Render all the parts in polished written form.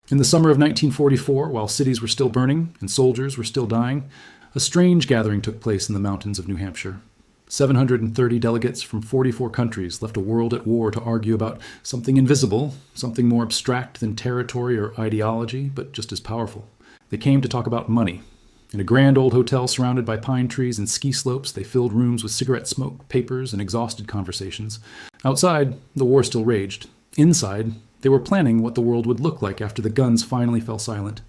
In the summer of 1944, while cities were still burning and soldiers were still dying, a strange gathering took place in the mountains of New Hampshire. 730 delegates from 44 countries left a world at war to argue about something invisible, something more abstract than territory or ideology, but just as powerful. They came to talk about money. In a grand old hotel surrounded by pine trees and ski slopes, they filled rooms with cigarette smoke, papers, and exhausted conversations. Outside, the war still raged. Inside, they were planning what the world would look like after the guns finally fell silent.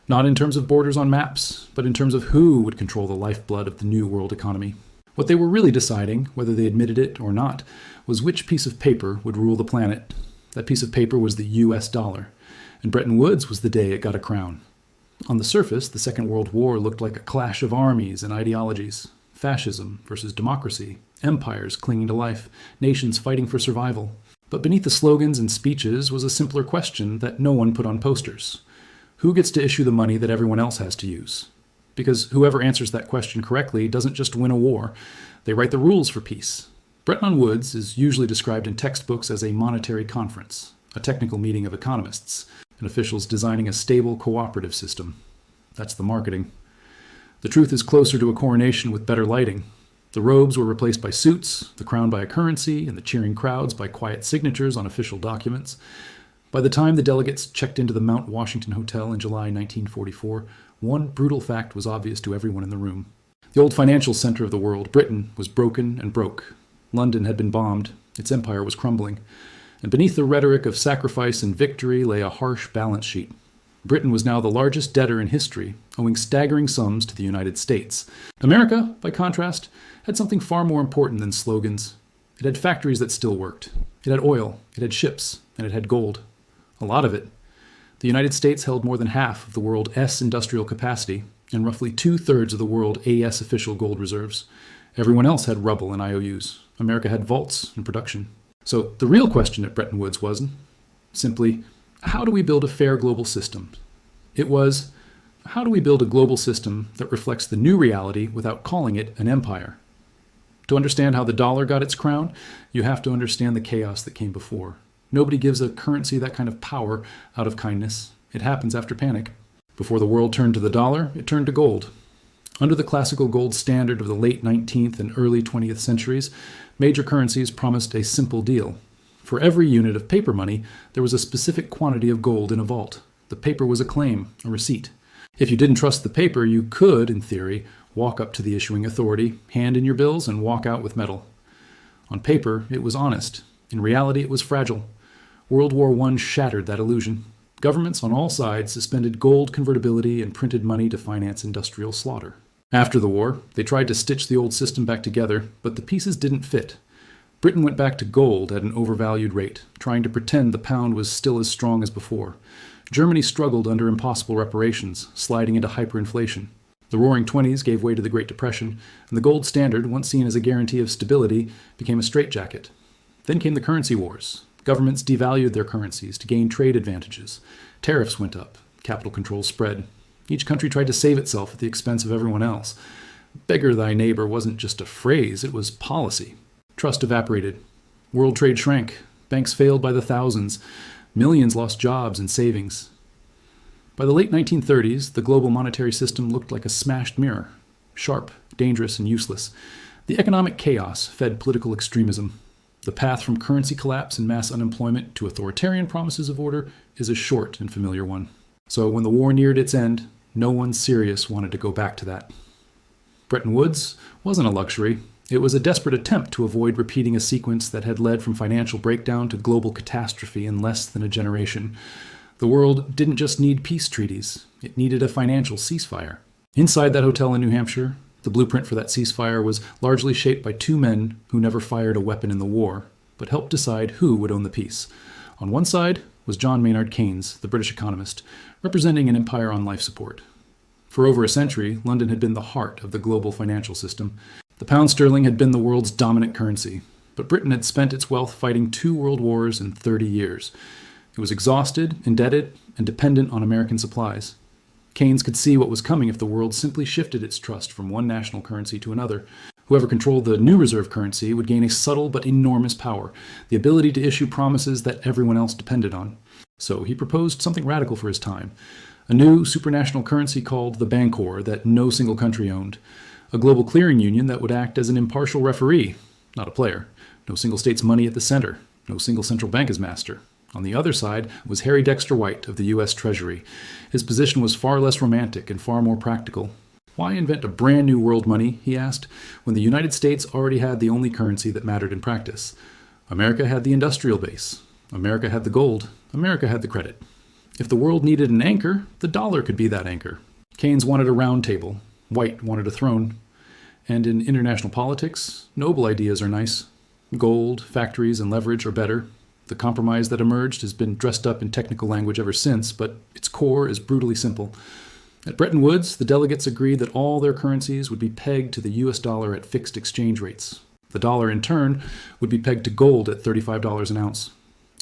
Not in terms of borders on maps, but in terms of who would control the lifeblood of the new world economy. What they were really deciding, whether they admitted it or not, was which piece of paper would rule the planet. That piece of paper was the US dollar, and Bretton Woods was the day it got a crown. On the surface, the Second World War looked like a clash of armies and ideologies. Fascism versus democracy, empires clinging to life, nations fighting for survival. But beneath the slogans and speeches was a simpler question that no one put on posters. Who gets to issue the money that everyone else has to use? Because whoever answers that question correctly doesn't just win a war, they write the rules for peace. Bretton Woods is usually described in textbooks as a monetary conference, a technical meeting of economists, and officials designing a stable cooperative system. That's the marketing. The truth is closer to a coronation with better lighting. The robes were replaced by suits, the crown by a currency, and the cheering crowds by quiet signatures on official documents. By the time the delegates checked into the Mount Washington Hotel in July 1944, one brutal fact was obvious to everyone in the room. The old financial center of the world, Britain, was broken and broke. London had been bombed. Its empire was crumbling. And beneath the rhetoric of sacrifice and victory lay a harsh balance sheet. Britain was now the largest debtor in history, owing staggering sums to the United States. America, by contrast, had something far more important than slogans. It had factories that still worked. It had oil, it had ships, and it had gold. A lot of it. The United States held more than half of the world's S industrial capacity and roughly 2/3 of the world's AS official gold reserves. Everyone else had rubble and IOUs. America had vaults and production. So the real question at Bretton Woods wasn't simply, how do we build a fair global system? It was, how do we build a global system that reflects the new reality without calling it an empire? To understand how the dollar got its crown, you have to understand the chaos that came before. Nobody gives a currency that kind of power out of kindness. It happens after panic. Before the world turned to the dollar, it turned to gold. Under the classical gold standard of the late 19th and early 20th centuries, major currencies promised a simple deal. For every unit of paper money, there was a specific quantity of gold in a vault. The paper was a claim, a receipt. If you didn't trust the paper, you could, in theory, walk up to the issuing authority, hand in your bills, and walk out with metal. On paper, it was honest. In reality, it was fragile. World War I shattered that illusion. Governments on all sides suspended gold convertibility and printed money to finance industrial slaughter. After the war, they tried to stitch the old system back together, but the pieces didn't fit. Britain went back to gold at an overvalued rate, trying to pretend the pound was still as strong as before. Germany struggled under impossible reparations, sliding into hyperinflation. The Roaring Twenties gave way to the Great Depression, and the gold standard, once seen as a guarantee of stability, became a straitjacket. Then came the currency wars. Governments devalued their currencies to gain trade advantages. Tariffs went up. Capital controls spread. Each country tried to save itself at the expense of everyone else. Beggar thy neighbor wasn't just a phrase, it was policy. Trust evaporated. World trade shrank. Banks failed by the thousands. Millions lost jobs and savings. By the late 1930s, the global monetary system looked like a smashed mirror. Sharp, dangerous, and useless. The economic chaos fed political extremism. The path from currency collapse and mass unemployment to authoritarian promises of order is a short and familiar one. So when the war neared its end, no one serious wanted to go back to that. Bretton Woods wasn't a luxury. It was a desperate attempt to avoid repeating a sequence that had led from financial breakdown to global catastrophe in less than a generation. The world didn't just need peace treaties. It needed a financial ceasefire. Inside that hotel in New Hampshire, the blueprint for that ceasefire was largely shaped by two men who never fired a weapon in the war, but helped decide who would own the peace. On one side was John Maynard Keynes, the British economist, representing an empire on life support. For over a century, London had been the heart of the global financial system. The pound sterling had been the world's dominant currency, but Britain had spent its wealth fighting 2 world wars in 30 years. It was exhausted, indebted, and dependent on American supplies. Keynes could see what was coming if the world simply shifted its trust from one national currency to another. Whoever controlled the new reserve currency would gain a subtle but enormous power, the ability to issue promises that everyone else depended on. So he proposed something radical for his time, a new supranational currency called the Bancor that no single country owned, a global clearing union that would act as an impartial referee, not a player, no single state's money at the center, no single central bank as master. On the other side was Harry Dexter White of the U.S. Treasury. His position was far less romantic and far more practical. Why invent a brand new world money, he asked, when the United States already had the only currency that mattered in practice? America had the industrial base. America had the gold. America had the credit. If the world needed an anchor, the dollar could be that anchor. Keynes wanted a round table. White wanted a throne. And in international politics, noble ideas are nice. Gold, factories, and leverage are better. The compromise that emerged has been dressed up in technical language ever since, but its core is brutally simple. At Bretton Woods, the delegates agreed that all their currencies would be pegged to the US dollar at fixed exchange rates. The dollar, in turn, would be pegged to gold at $35 an ounce.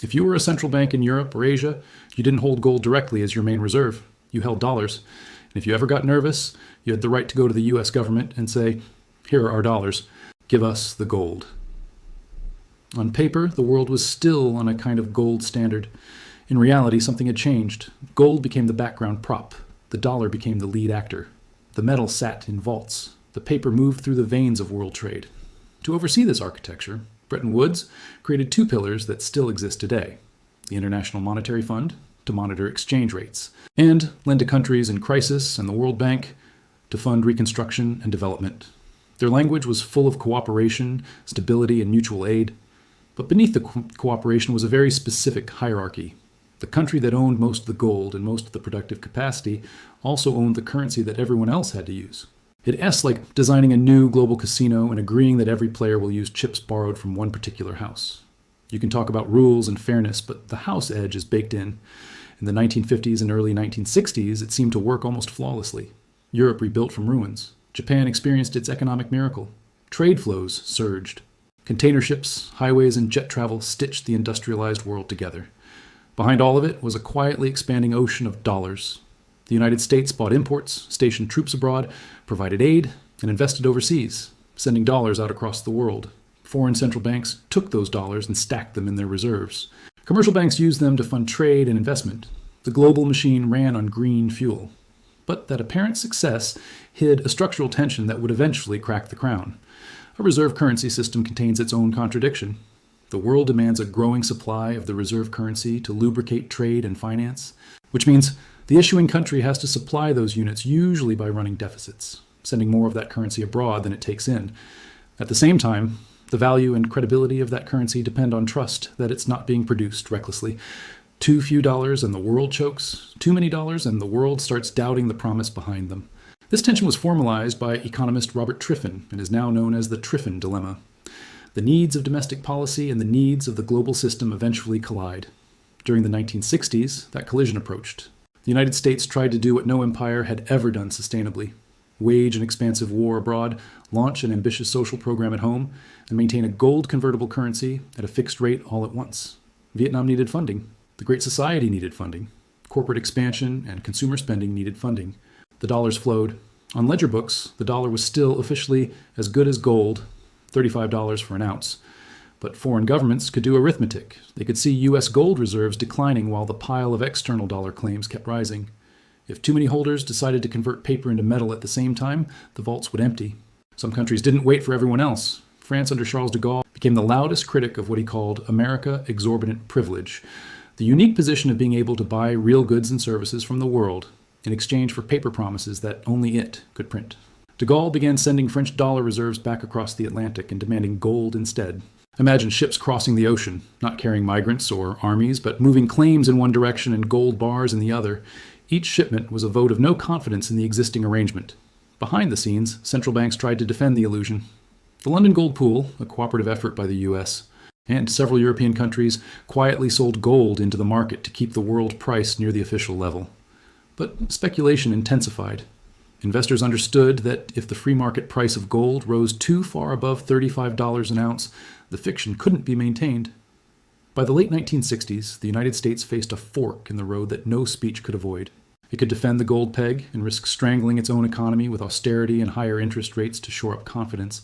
If you were a central bank in Europe or Asia, you didn't hold gold directly as your main reserve. You held dollars. And if you ever got nervous, you had the right to go to the US government and say, "Here are our dollars. Give us the gold." On paper, the world was still on a kind of gold standard. In reality, something had changed. Gold became the background prop. The dollar became the lead actor. The metal sat in vaults. The paper moved through the veins of world trade. To oversee this architecture, Bretton Woods created two pillars that still exist today: the International Monetary Fund, to monitor exchange rates, and lend to countries in crisis, and the World Bank, to fund reconstruction and development. Their language was full of cooperation, stability, and mutual aid. But beneath the cooperation was a very specific hierarchy. The country that owned most of the gold and most of the productive capacity also owned the currency that everyone else had to use. It's like designing a new global casino and agreeing that every player will use chips borrowed from one particular house. You can talk about rules and fairness, but the house edge is baked in. In the 1950s and early 1960s, it seemed to work almost flawlessly. Europe rebuilt from ruins. Japan experienced its economic miracle. Trade flows surged. Container ships, highways, and jet travel stitched the industrialized world together. Behind all of it was a quietly expanding ocean of dollars. The United States bought imports, stationed troops abroad, provided aid, and invested overseas, sending dollars out across the world. Foreign central banks took those dollars and stacked them in their reserves. Commercial banks used them to fund trade and investment. The global machine ran on green fuel. But that apparent success hid a structural tension that would eventually crack the crown. A reserve currency system contains its own contradiction. The world demands a growing supply of the reserve currency to lubricate trade and finance, which means the issuing country has to supply those units, usually by running deficits, sending more of that currency abroad than it takes in. At the same time, the value and credibility of that currency depend on trust that it's not being produced recklessly. Too few dollars and the world chokes. Too many dollars and the world starts doubting the promise behind them. This tension was formalized by economist Robert Triffin and is now known as the Triffin dilemma. The needs of domestic policy and the needs of the global system eventually collide. During the 1960s, that collision approached. The United States tried to do what no empire had ever done sustainably: wage an expansive war abroad, launch an ambitious social program at home, and maintain a gold convertible currency at a fixed rate all at once. Vietnam needed funding. The Great Society needed funding. Corporate expansion and consumer spending needed funding. The dollars flowed. On ledger books, the dollar was still officially as good as gold, $35 for an ounce. But foreign governments could do arithmetic. They could see U.S. gold reserves declining while the pile of external dollar claims kept rising. If too many holders decided to convert paper into metal at the same time, the vaults would empty. Some countries didn't wait for everyone else. France under Charles de Gaulle became the loudest critic of what he called America exorbitant privilege, the unique position of being able to buy real goods and services from the world in exchange for paper promises that only it could print. De Gaulle began sending French dollar reserves back across the Atlantic and demanding gold instead. Imagine ships crossing the ocean, not carrying migrants or armies, but moving claims in one direction and gold bars in the other. Each shipment was a vote of no confidence in the existing arrangement. Behind the scenes, central banks tried to defend the illusion. The London Gold Pool, a cooperative effort by the U.S., and several European countries quietly sold gold into the market to keep the world price near the official level. But speculation intensified. Investors understood that if the free market price of gold rose too far above $35 an ounce, the fiction couldn't be maintained. By the late 1960s, the United States faced a fork in the road that no speech could avoid. It could defend the gold peg and risk strangling its own economy with austerity and higher interest rates to shore up confidence,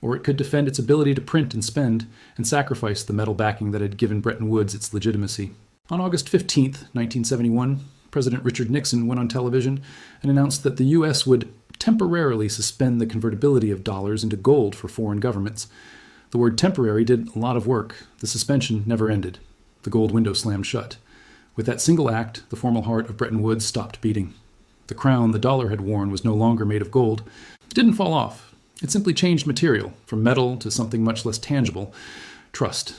or it could defend its ability to print and spend and sacrifice the metal backing that had given Bretton Woods its legitimacy. On August 15, 1971, President Richard Nixon went on television and announced that the U.S. would temporarily suspend the convertibility of dollars into gold for foreign governments. The word temporary did a lot of work. The suspension never ended. The gold window slammed shut. With that single act, the formal heart of Bretton Woods stopped beating. The crown the dollar had worn was no longer made of gold. It didn't fall off. It simply changed material, from metal to something much less tangible: trust.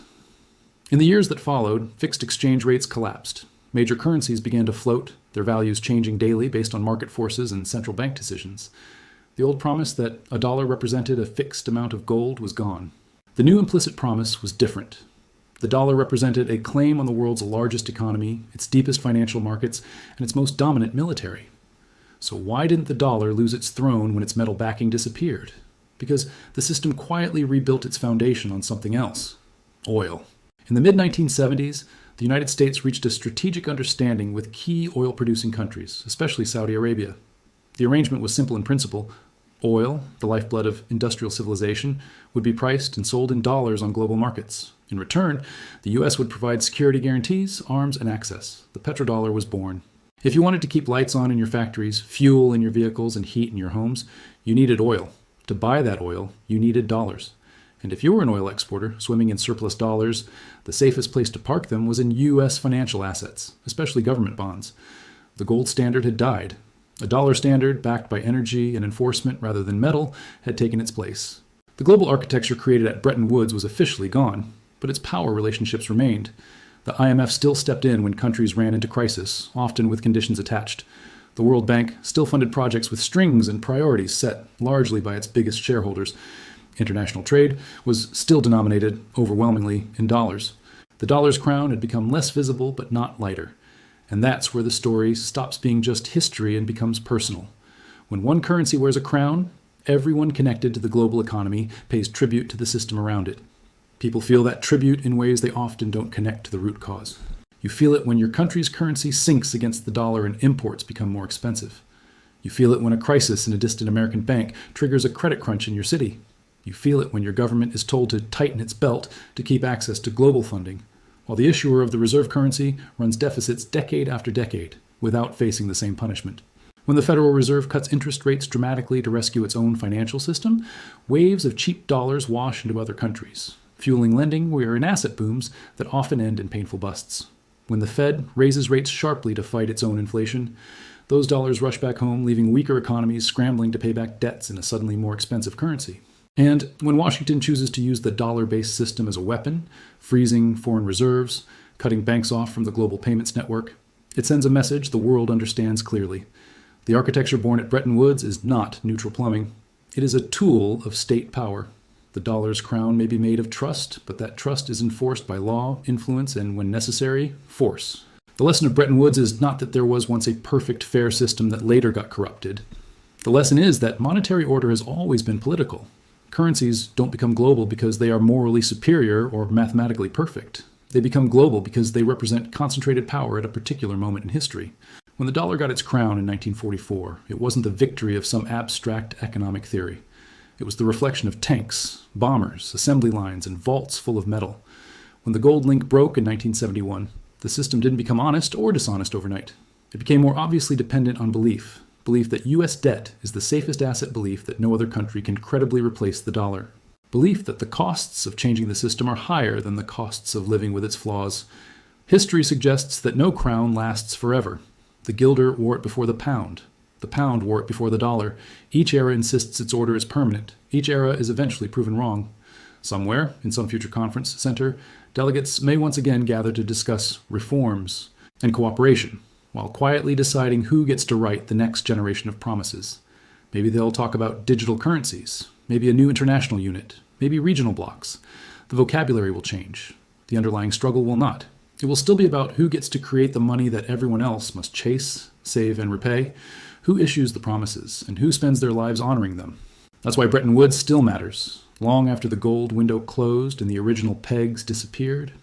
In the years that followed, fixed exchange rates collapsed. Major currencies began to float, their values changing daily based on market forces and central bank decisions. The old promise that a dollar represented a fixed amount of gold was gone. The new implicit promise was different. The dollar represented a claim on the world's largest economy, its deepest financial markets, and its most dominant military. So why didn't the dollar lose its throne when its metal backing disappeared? Because the system quietly rebuilt its foundation on something else: oil. In the mid-1970s, the United States reached a strategic understanding with key oil-producing countries, especially Saudi Arabia. The arrangement was simple in principle. Oil, the lifeblood of industrial civilization, would be priced and sold in dollars on global markets. In return, the U.S. would provide security guarantees, arms, and access. The petrodollar was born. If you wanted to keep lights on in your factories, fuel in your vehicles, and heat in your homes, you needed oil. To buy that oil, you needed dollars. And if you were an oil exporter swimming in surplus dollars, the safest place to park them was in U.S. financial assets, especially government bonds. The gold standard had died. A dollar standard, backed by energy and enforcement rather than metal, had taken its place. The global architecture created at Bretton Woods was officially gone, but its power relationships remained. The IMF still stepped in when countries ran into crisis, often with conditions attached. The World Bank still funded projects with strings and priorities set largely by its biggest shareholders. International trade was still denominated overwhelmingly in dollars. The dollar's crown had become less visible but not lighter. And that's where the story stops being just history and becomes personal. When one currency wears a crown, everyone connected to the global economy pays tribute to the system around it. People feel that tribute in ways they often don't connect to the root cause. You feel it when your country's currency sinks against the dollar and imports become more expensive. You feel it when a crisis in a distant American bank triggers a credit crunch in your city. You feel it when your government is told to tighten its belt to keep access to global funding, while the issuer of the reserve currency runs deficits decade after decade without facing the same punishment. When the Federal Reserve cuts interest rates dramatically to rescue its own financial system, waves of cheap dollars wash into other countries, fueling lending where in asset booms that often end in painful busts. When the Fed raises rates sharply to fight its own inflation, those dollars rush back home, leaving weaker economies scrambling to pay back debts in a suddenly more expensive currency. And when Washington chooses to use the dollar-based system as a weapon, freezing foreign reserves, cutting banks off from the global payments network, it sends a message the world understands clearly. The architecture born at Bretton Woods is not neutral plumbing. It is a tool of state power. The dollar's crown may be made of trust, but that trust is enforced by law, influence, and, when necessary, force. The lesson of Bretton Woods is not that there was once a perfect, fair system that later got corrupted. The lesson is that monetary order has always been political. Currencies don't become global because they are morally superior or mathematically perfect. They become global because they represent concentrated power at a particular moment in history. When the dollar got its crown in 1944, it wasn't the victory of some abstract economic theory. It was the reflection of tanks, bombers, assembly lines, and vaults full of metal. When the gold link broke in 1971, the system didn't become honest or dishonest overnight. It became more obviously dependent on belief that U.S. debt is the safest asset, belief that no other country can credibly replace the dollar, belief that the costs of changing the system are higher than the costs of living with its flaws. History suggests that no crown lasts forever. The guilder wore it before the pound. The pound wore it before the dollar. Each era insists its order is permanent. Each era is eventually proven wrong. Somewhere, in some future conference center, delegates may once again gather to discuss reforms and cooperation, while quietly deciding who gets to write the next generation of promises. Maybe they'll talk about digital currencies, maybe a new international unit, maybe regional blocks. The vocabulary will change. The underlying struggle will not. It will still be about who gets to create the money that everyone else must chase, save, and repay, who issues the promises, and who spends their lives honoring them. That's why Bretton Woods still matters. Long after the gold window closed and the original pegs disappeared,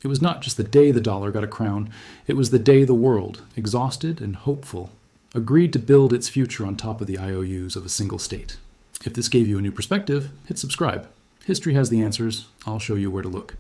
it was not just the day the dollar got a crown, it was the day the world, exhausted and hopeful, agreed to build its future on top of the IOUs of a single state. If this gave you a new perspective, hit subscribe. History has the answers. I'll show you where to look.